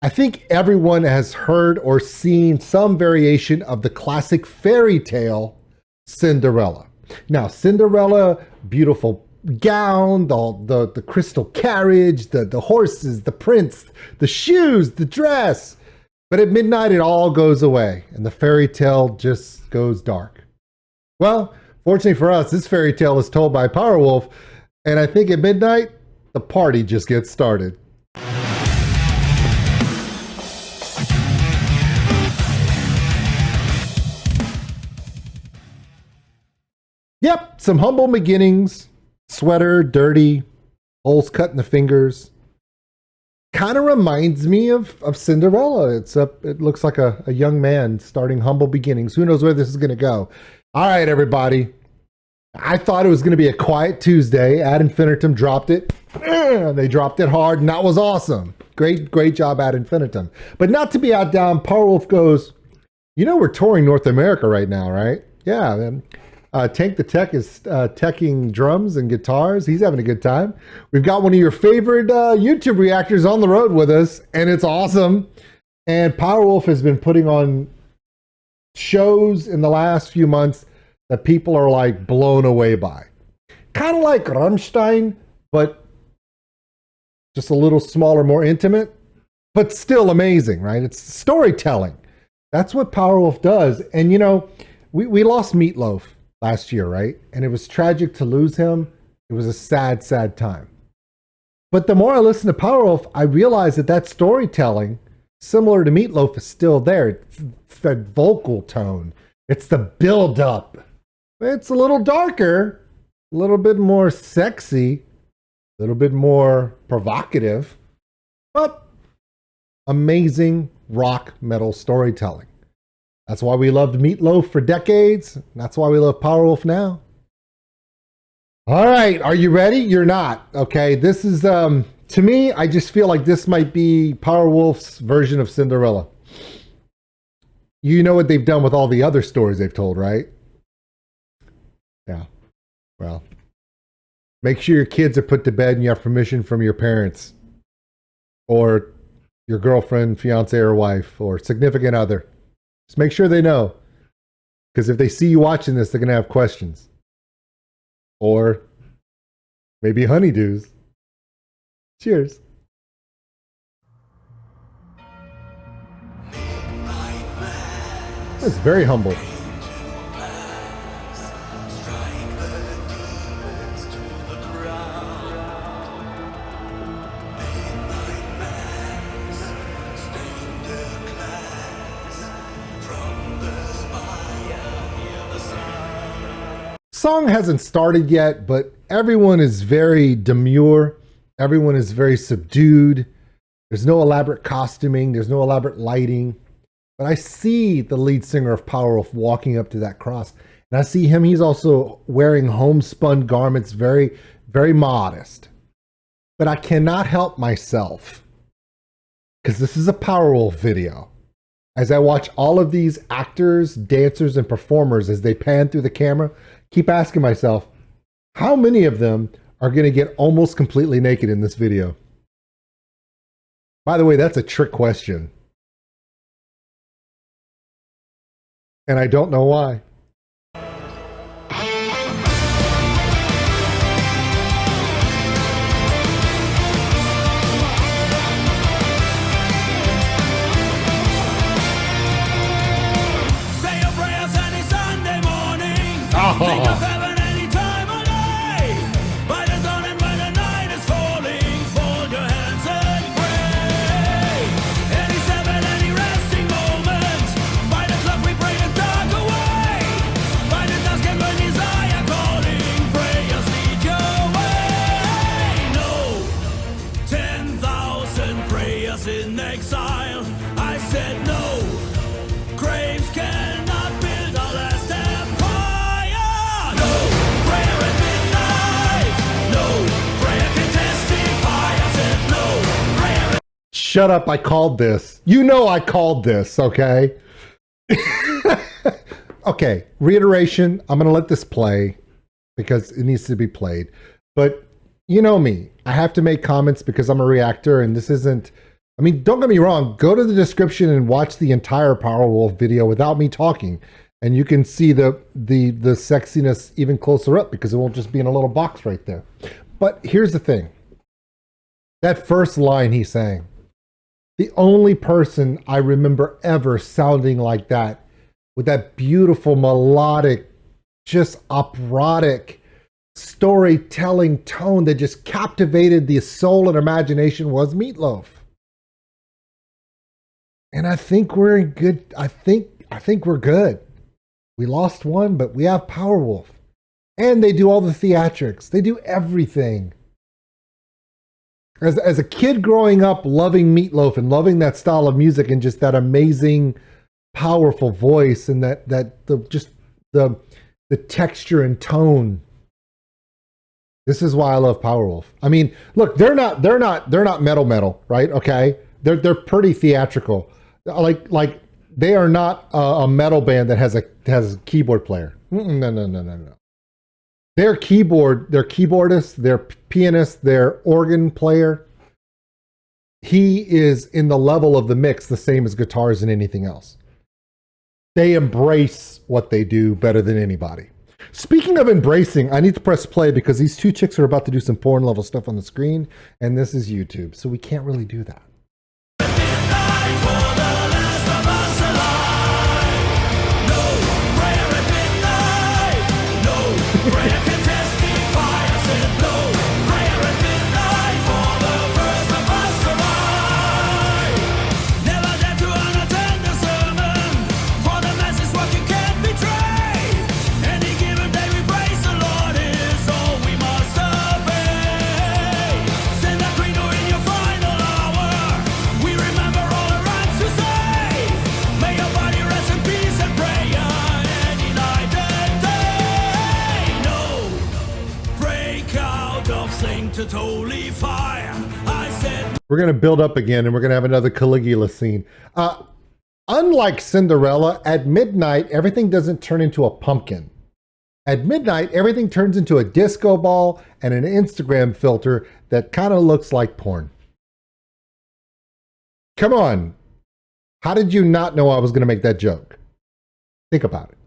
I think everyone has heard or seen some variation of the classic fairy tale Cinderella. Now, Cinderella, beautiful gown, the crystal carriage, the horses, the prince, the shoes, the dress. But at midnight, it all goes away and the fairy tale just goes dark. Well, fortunately for us, this fairy tale is told by PowerWolf, and I think at midnight, the party just gets started. Yep, some humble beginnings, sweater, dirty, holes cut in the fingers. Kind of reminds me of Cinderella. It looks like a young man starting humble beginnings. Who knows where this is going to go? All right, everybody. I thought it was going to be a quiet Tuesday. Ad Infinitum dropped it. They dropped it hard, and that was awesome. Great job, Ad Infinitum. But not to be outdone, PowerWolf goes, we're touring North America right now, right? Yeah, Tank the Tech is teching drums and guitars. He's having a good time. We've got one of your favorite YouTube reactors on the road with us, and it's awesome. And PowerWolf has been putting on shows in the last few months that people are like blown away by. Kind of like Rammstein, but just a little smaller, more intimate, but still amazing, right? It's storytelling. That's what PowerWolf does. And we lost Meatloaf last year, right? And it was tragic to lose him. It was a sad, sad time. But the more I listen to PowerWolf, I realize that storytelling, similar to Meatloaf, is still there. It's that vocal tone. It's the build-up. It's a little darker, a little bit more sexy, a little bit more provocative, but amazing rock metal storytelling. That's why we loved Meatloaf for decades. That's why we love PowerWolf now. All right, are you ready? You're not. Okay, this is, to me, I just feel like this might be PowerWolf's version of Cinderella. You know what they've done with all the other stories they've told, right? Yeah, well, make sure your kids are put to bed and you have permission from your parents or your girlfriend, fiance, or wife, or significant other. Just make sure they know. Because if they see you watching this, they're going to have questions. Or maybe honeydews. Cheers. That's very humble. Song hasn't started yet, but everyone is very demure. Everyone is very subdued. There's no elaborate costuming. There's no elaborate lighting. But I see the lead singer of PowerWolf walking up to that cross. And I see him. He's also wearing homespun garments, very, very modest. But I cannot help myself, because this is a PowerWolf video. As I watch all of these actors, dancers, and performers as they pan through the camera, keep asking myself, how many of them are going to get almost completely naked in this video? By the way, that's a trick question. And I don't know why. Think of heaven any time of day. By the dawn and when the night is falling, fold your hands and pray. Any seven, any resting moment. By the clock we pray the dark away. By the dusk and when desire calling, prayers lead your way. No, 10,000 prayers in exile. I said no, graves cannot build a last empire. Shut up, I called this. You know I called this, okay? Okay, reiteration. I'm going to let this play because it needs to be played. But you know me. I have to make comments because I'm a reactor, and this isn't I mean, don't get me wrong. Go to the description and watch the entire PowerWolf video without me talking, and you can see the sexiness even closer up because it won't just be in a little box right there. But here's the thing. That first line he sang, the only person I remember ever sounding like that, with that beautiful melodic, just operatic storytelling tone that just captivated the soul and imagination, was Meatloaf. And I think we're in good. I think we're good. We lost one, but we have PowerWolf. And they do all the theatrics. They do everything. As a kid growing up loving Meatloaf and loving that style of music and just that amazing, powerful voice and the texture and tone. This is why I love PowerWolf. I mean, look, they're not metal, right? Okay. They're pretty theatrical. Like they are not a metal band that has a keyboard player. No. They're keyboardists, they're pianists, they're organ player. He is in the level of the mix the same as guitars and anything else. They embrace what they do better than anybody. Speaking of embracing, I need to press play because these two chicks are about to do some porn level stuff on the screen, and this is YouTube, so we can't really do that. We're going to build up again, and we're going to have another Caligula scene. Unlike Cinderella, at midnight, everything doesn't turn into a pumpkin. At midnight, everything turns into a disco ball and an Instagram filter that kind of looks like porn. Come on. How did you not know I was going to make that joke? Think about it.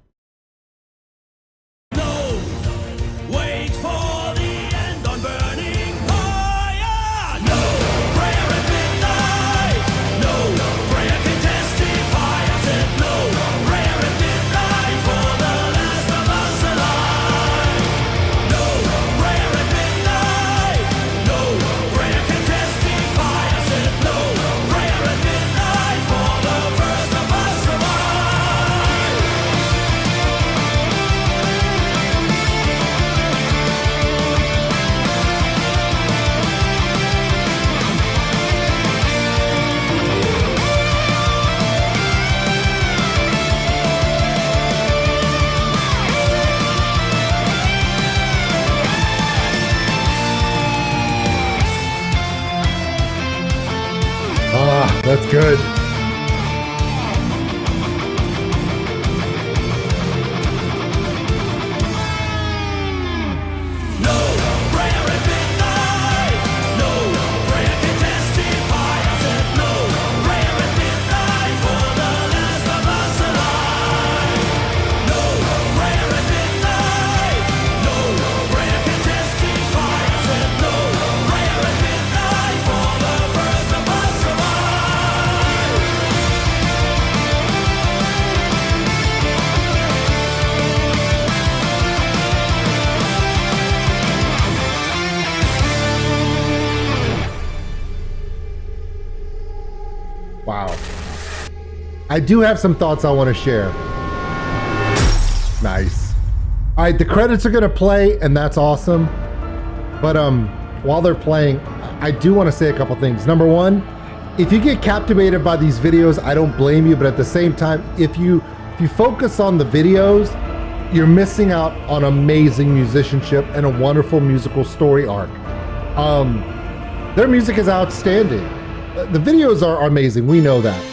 That's good. Wow. I do have some thoughts I want to share. Nice. All right, the credits are going to play, and that's awesome. But while they're playing, I do want to say a couple things. Number one, if you get captivated by these videos, I don't blame you. But at the same time, if you focus on the videos, you're missing out on amazing musicianship and a wonderful musical story arc. Their music is outstanding. The videos are amazing. We know that.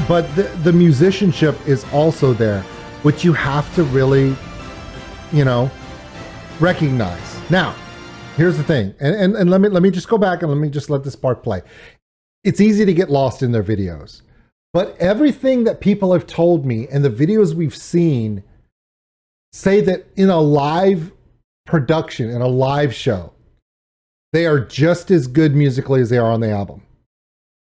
But the musicianship is also there, which you have to really, recognize. Now, here's the thing, and let me just go back and let me just let this part play. It's easy to get lost in their videos, but everything that people have told me and the videos we've seen say that in a live production, in a live show, they are just as good musically as they are on the album.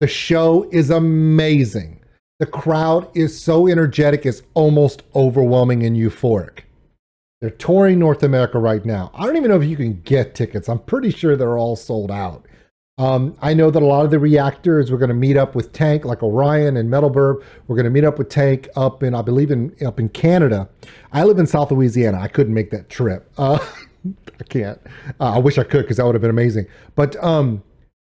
The show is amazing. The crowd is so energetic, it's almost overwhelming and euphoric. They're touring North America right now. I don't even know if you can get tickets. I'm pretty sure they're all sold out. I know that a lot of the reactors, we're going to meet up with Tank, like Orion and Metalburb. We're going to meet up with Tank up in, I believe, up in Canada. I live in South Louisiana. I couldn't make that trip. I can't. I wish I could, because that would have been amazing. But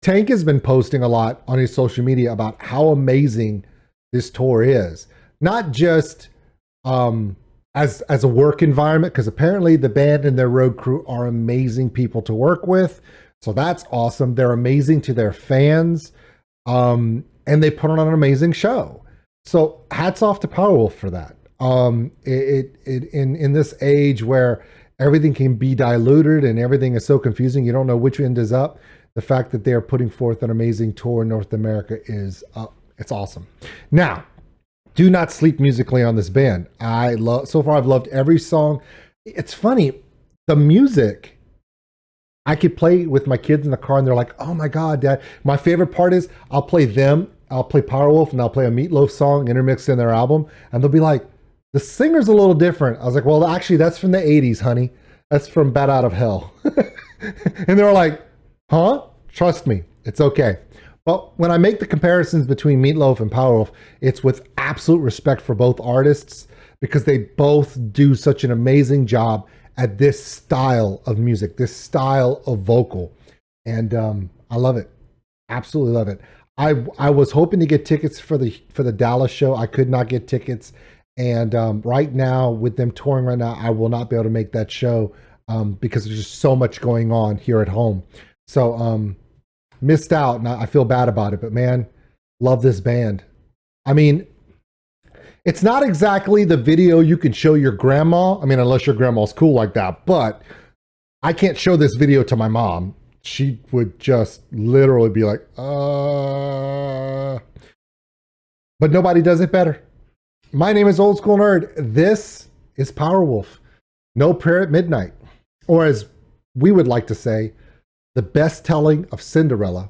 Tank has been posting a lot on his social media about how amazing this tour is. Not just as a work environment, because apparently the band and their road crew are amazing people to work with. So that's awesome. They're amazing to their fans. And they put on an amazing show. So hats off to PowerWolf for that. In this age where everything can be diluted and everything is so confusing, you don't know which end is up. The fact that they are putting forth an amazing tour in North America is it's awesome. Now, do not sleep musically on this band. So far I've loved every song. It's funny, the music I could play with my kids in the car and they're like, "Oh my God, Dad." My favorite part is I'll play PowerWolf, and I'll play a Meatloaf song intermixed in their album, and they'll be like, "The singer's a little different." I was like, "Well, actually, that's from the 80s, honey. That's from Bat Out of Hell." And they were like, "Huh?" Trust me, it's okay. But when I make the comparisons between Meatloaf and PowerWolf, it's with absolute respect for both artists, because they both do such an amazing job at this style of music, this style of vocal. And I love it. Absolutely love it. I was hoping to get tickets for the Dallas show. I could not get tickets. And right now, with them touring right now, I will not be able to make that show because there's just so much going on here at home. So missed out, and I feel bad about it. But man, love this band. I mean, it's not exactly the video you can show your grandma. I mean, unless your grandma's cool like that. But I can't show this video to my mom. She would just literally be like, But nobody does it better. My name is Old School Nerd. This is PowerWolf. No Prayer at Midnight. Or as we would like to say, the best telling of Cinderella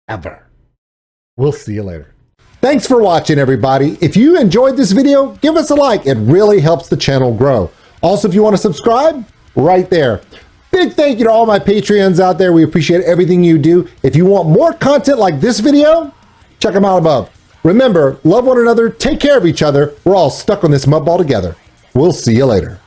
ever. We'll see you later. Thanks for watching, everybody. If you enjoyed this video, give us a like. It really helps the channel grow. Also, if you want to subscribe, right there. Big thank you to all my Patreons out there. We appreciate everything you do. If you want more content like this video, check them out above. Remember, love one another, take care of each other. We're all stuck on this mud ball together. We'll see you later.